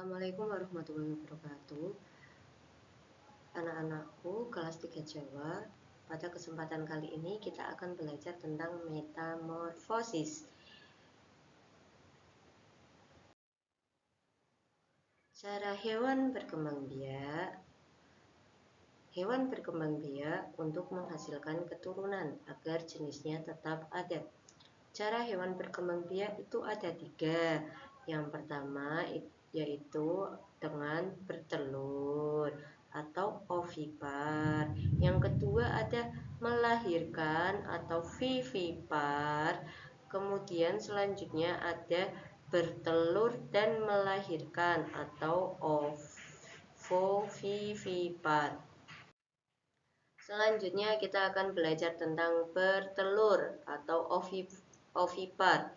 Assalamualaikum warahmatullahi wabarakatuh. Anak-anakku kelas 3 Jawa. Pada kesempatan kali ini kita akan belajar tentang metamorfosis. Cara hewan berkembang biak. Hewan berkembang biak untuk menghasilkan keturunan agar jenisnya tetap ada. Cara hewan berkembang biak itu ada 3. Yang pertama yaitu dengan bertelur atau ovipar. Yang kedua ada melahirkan atau vivipar. Kemudian selanjutnya ada bertelur dan melahirkan atau ovovivipar. Selanjutnya kita akan belajar tentang bertelur atau ovipar.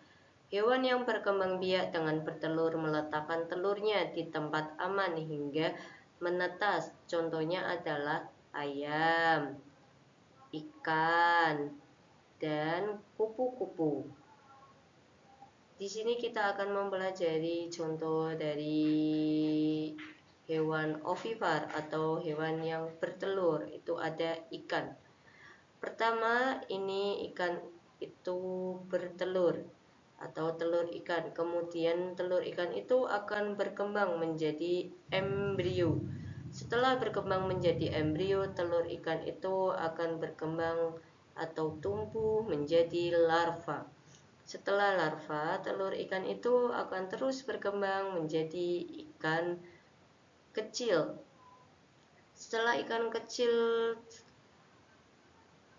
Hewan yang berkembang biak dengan bertelur meletakkan telurnya di tempat aman hingga menetas. Contohnya adalah ayam, ikan, dan kupu-kupu. Di sini kita akan mempelajari contoh dari hewan ovipar atau hewan yang bertelur. Itu ada ikan. Pertama, ini ikan itu bertelur atau telur ikan. Kemudian telur ikan itu akan berkembang menjadi embrio. Setelah berkembang menjadi embrio, telur ikan itu akan berkembang atau tumbuh menjadi larva. Setelah larva, telur ikan itu akan terus berkembang menjadi ikan kecil. Setelah ikan kecil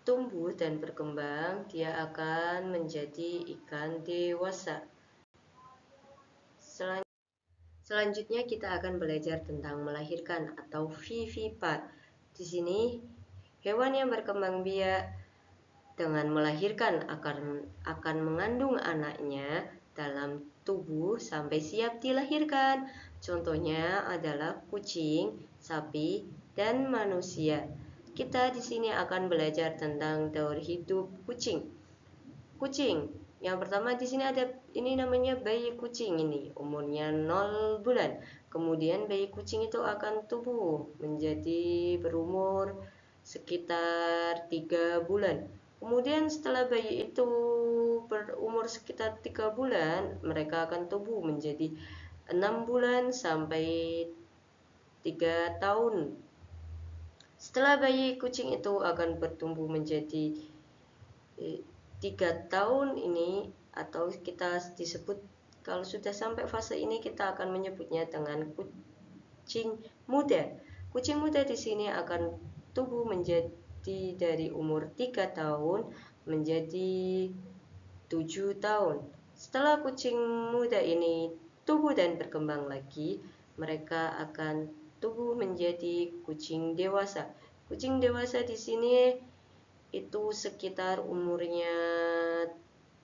tumbuh dan berkembang, dia akan menjadi ikan dewasa. Selanjutnya kita akan belajar tentang melahirkan atau vivipar. Di sini hewan yang berkembang biak dengan melahirkan akan mengandung anaknya dalam tubuh sampai siap dilahirkan. Contohnya adalah kucing, sapi, dan manusia. Kita di sini akan belajar tentang daur hidup kucing. Kucing, yang pertama di sini ada ini namanya bayi kucing, ini umurnya 0 bulan. Kemudian bayi kucing itu akan tumbuh menjadi berumur sekitar 3 bulan. Kemudian setelah bayi itu berumur sekitar 3 bulan, mereka akan tumbuh menjadi 6 bulan sampai 3 tahun. Setelah bayi kucing itu akan bertumbuh menjadi 3 tahun ini, atau kita disebut kalau sudah sampai fase ini kita akan menyebutnya dengan kucing muda. Kucing muda di sini akan tumbuh menjadi dari umur 3 tahun menjadi 7 tahun. Setelah kucing muda ini tumbuh dan berkembang lagi, mereka akan tumbuh menjadi kucing dewasa. Kucing dewasa di sini itu sekitar umurnya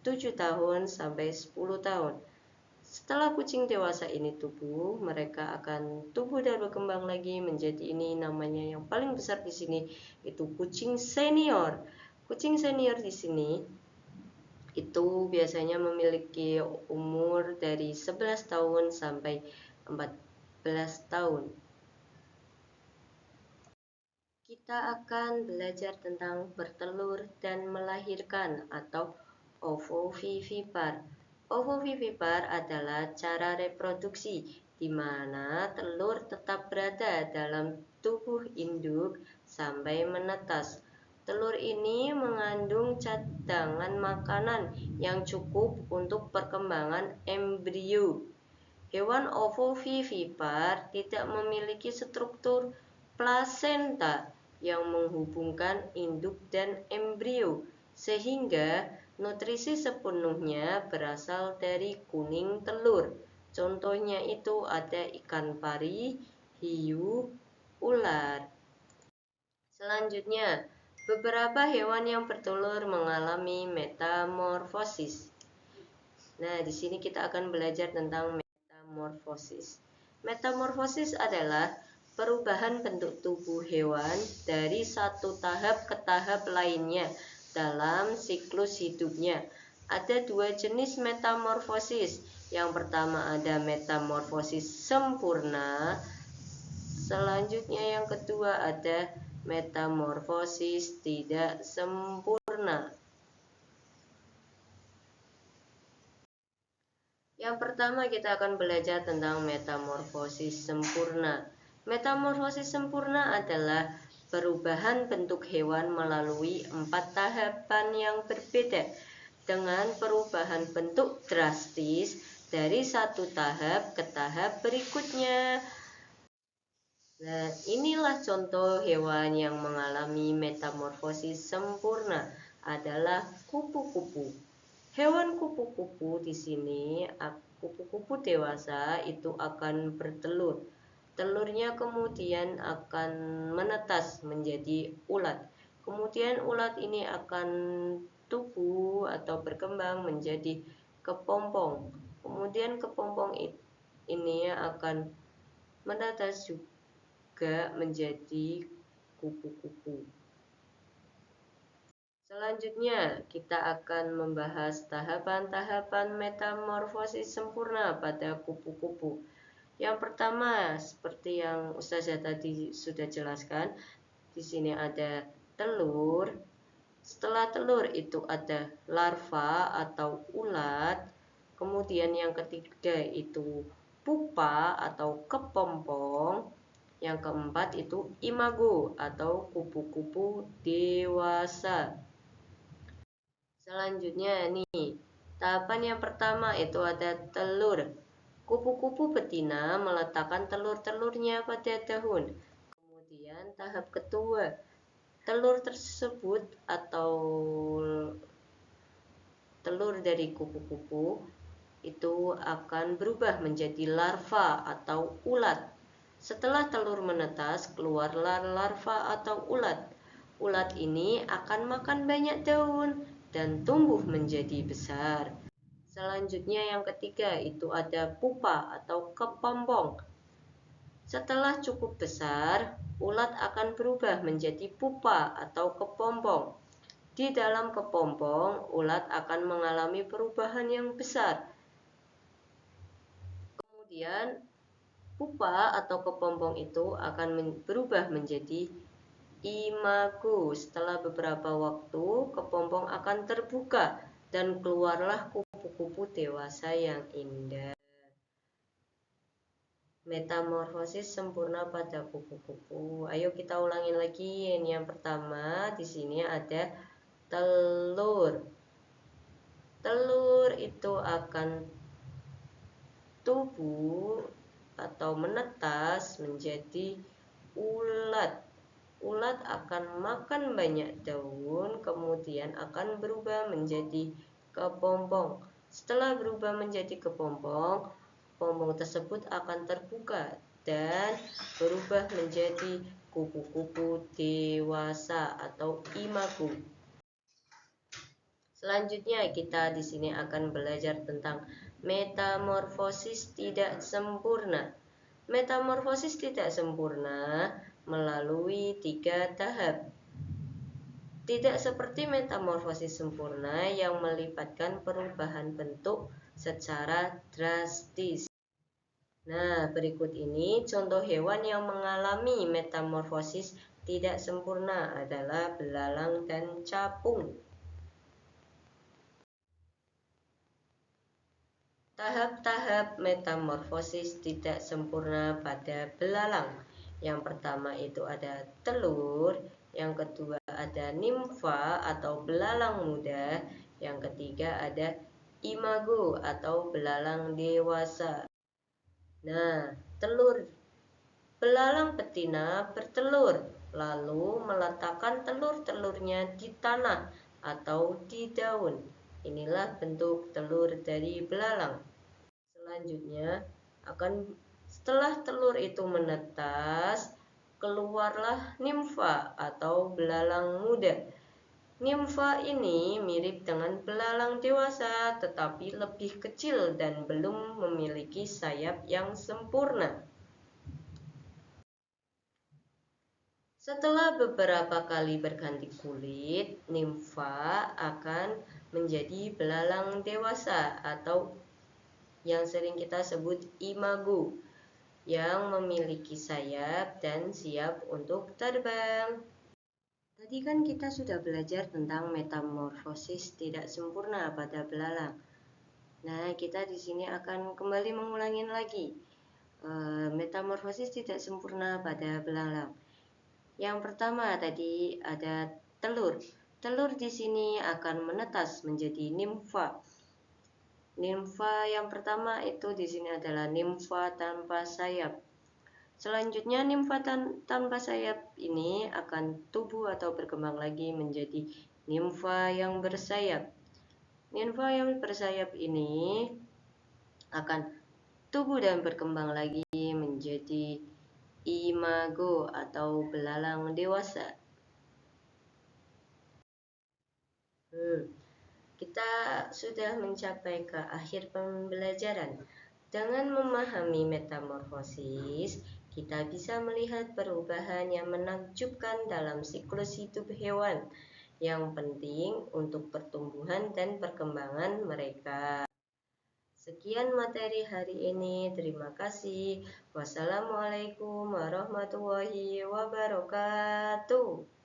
7 tahun sampai 10 tahun. Setelah kucing dewasa ini tumbuh, mereka akan tumbuh dan berkembang lagi menjadi ini namanya yang paling besar di sini itu kucing senior. Kucing senior di sini itu biasanya memiliki umur dari 11 tahun sampai 14 tahun. Kita akan belajar tentang bertelur dan melahirkan atau ovovivipar. Ovovivipar adalah cara reproduksi di mana telur tetap berada dalam tubuh induk sampai menetas. Telur ini mengandung cadangan makanan yang cukup untuk perkembangan embrio. Hewan ovovivipar tidak memiliki struktur plasenta yang menghubungkan induk dan embrio, sehingga nutrisi sepenuhnya berasal dari kuning telur. Contohnya itu ada ikan pari, hiu, ular. Selanjutnya, beberapa hewan yang bertelur mengalami metamorfosis. Nah, di sini kita akan belajar tentang metamorfosis. Metamorfosis adalah perubahan bentuk tubuh hewan dari satu tahap ke tahap lainnya dalam siklus hidupnya. Ada 2 jenis metamorfosis, Yang pertama ada metamorfosis sempurna. Selanjutnya yang kedua ada metamorfosis tidak sempurna. Yang pertama kita akan belajar tentang metamorfosis sempurna. Metamorfosis sempurna adalah perubahan bentuk hewan melalui 4 tahapan yang berbeda dengan perubahan bentuk drastis dari satu tahap ke tahap berikutnya. Nah, inilah contoh hewan yang mengalami metamorfosis sempurna adalah kupu-kupu. Hewan kupu-kupu di sini, kupu-kupu dewasa itu akan bertelur. Telurnya kemudian akan menetas menjadi ulat. Kemudian ulat ini akan tumbuh atau berkembang menjadi kepompong. Kemudian kepompong ini akan menetas juga menjadi kupu-kupu. Selanjutnya, kita akan membahas tahapan-tahapan metamorfosis sempurna pada kupu-kupu. Yang pertama, seperti yang Ustazah tadi sudah jelaskan, di sini ada telur. Setelah telur itu ada larva atau ulat. Kemudian yang ketiga itu pupa atau kepompong. Yang keempat itu imago atau kupu-kupu dewasa. Selanjutnya nih, tahapan yang pertama itu ada telur. Kupu-kupu betina meletakkan telur-telurnya pada daun. Kemudian tahap kedua, telur tersebut atau telur dari kupu-kupu itu akan berubah menjadi larva atau ulat. Setelah telur menetas, keluarlah larva atau ulat. Ulat ini akan makan banyak daun dan tumbuh menjadi besar. Selanjutnya yang ketiga itu ada pupa atau kepompong. Setelah cukup besar, ulat akan berubah menjadi pupa atau kepompong. Di dalam kepompong, ulat akan mengalami perubahan yang besar. Kemudian pupa atau kepompong itu akan berubah menjadi imago. Setelah beberapa waktu, kepompong akan terbuka dan keluarlah kupu-kupu dewasa yang indah. Metamorfosis sempurna pada kupu-kupu. Ayo kita ulangi lagi. Ini yang pertama, di sini ada telur. Telur itu akan tumbuh atau menetas menjadi ulat. Ulat akan makan banyak daun, kemudian akan berubah menjadi kepompong. Setelah berubah menjadi kepompong, kepompong tersebut akan terbuka dan berubah menjadi kupu-kupu dewasa atau imago. Selanjutnya kita di sini akan belajar tentang metamorfosis tidak sempurna. Metamorfosis tidak sempurna melalui 3 tahap. Tidak seperti metamorfosis sempurna yang melibatkan perubahan bentuk secara drastis. Nah, berikut ini contoh hewan yang mengalami metamorfosis tidak sempurna adalah belalang dan capung. Tahap-tahap metamorfosis tidak sempurna pada belalang. Yang pertama itu ada telur, yang kedua ada nimfa atau belalang muda, yang ketiga ada imago atau belalang dewasa. Nah, telur. Belalang betina bertelur, lalu meletakkan telur-telurnya di tanah atau di daun. Inilah bentuk telur dari belalang. Selanjutnya setelah telur itu menetas, keluarlah nimfa atau belalang muda. Nimfa ini mirip dengan belalang dewasa tetapi lebih kecil dan belum memiliki sayap yang sempurna. Setelah beberapa kali berganti kulit, nimfa akan menjadi belalang dewasa atau yang sering kita sebut imago, yang memiliki sayap dan siap untuk terbang. Tadi kan kita sudah belajar tentang metamorfosis tidak sempurna pada belalang. Nah, kita di sini akan kembali mengulangi lagi metamorfosis tidak sempurna pada belalang. Yang pertama tadi ada telur. Telur di sini akan menetas menjadi nimfa. Nimfa yang pertama itu di sini adalah nimfa tanpa sayap. Selanjutnya nimfa tanpa sayap ini akan tumbuh atau berkembang lagi menjadi nimfa yang bersayap. Nimfa yang bersayap ini akan tumbuh dan berkembang lagi menjadi imago atau belalang dewasa. Kita sudah mencapai ke akhir pembelajaran. Dengan memahami metamorfosis, kita bisa melihat perubahan yang menakjubkan dalam siklus hidup hewan yang penting untuk pertumbuhan dan perkembangan mereka. Sekian materi hari ini. Terima kasih. Wassalamualaikum warahmatullahi wabarakatuh.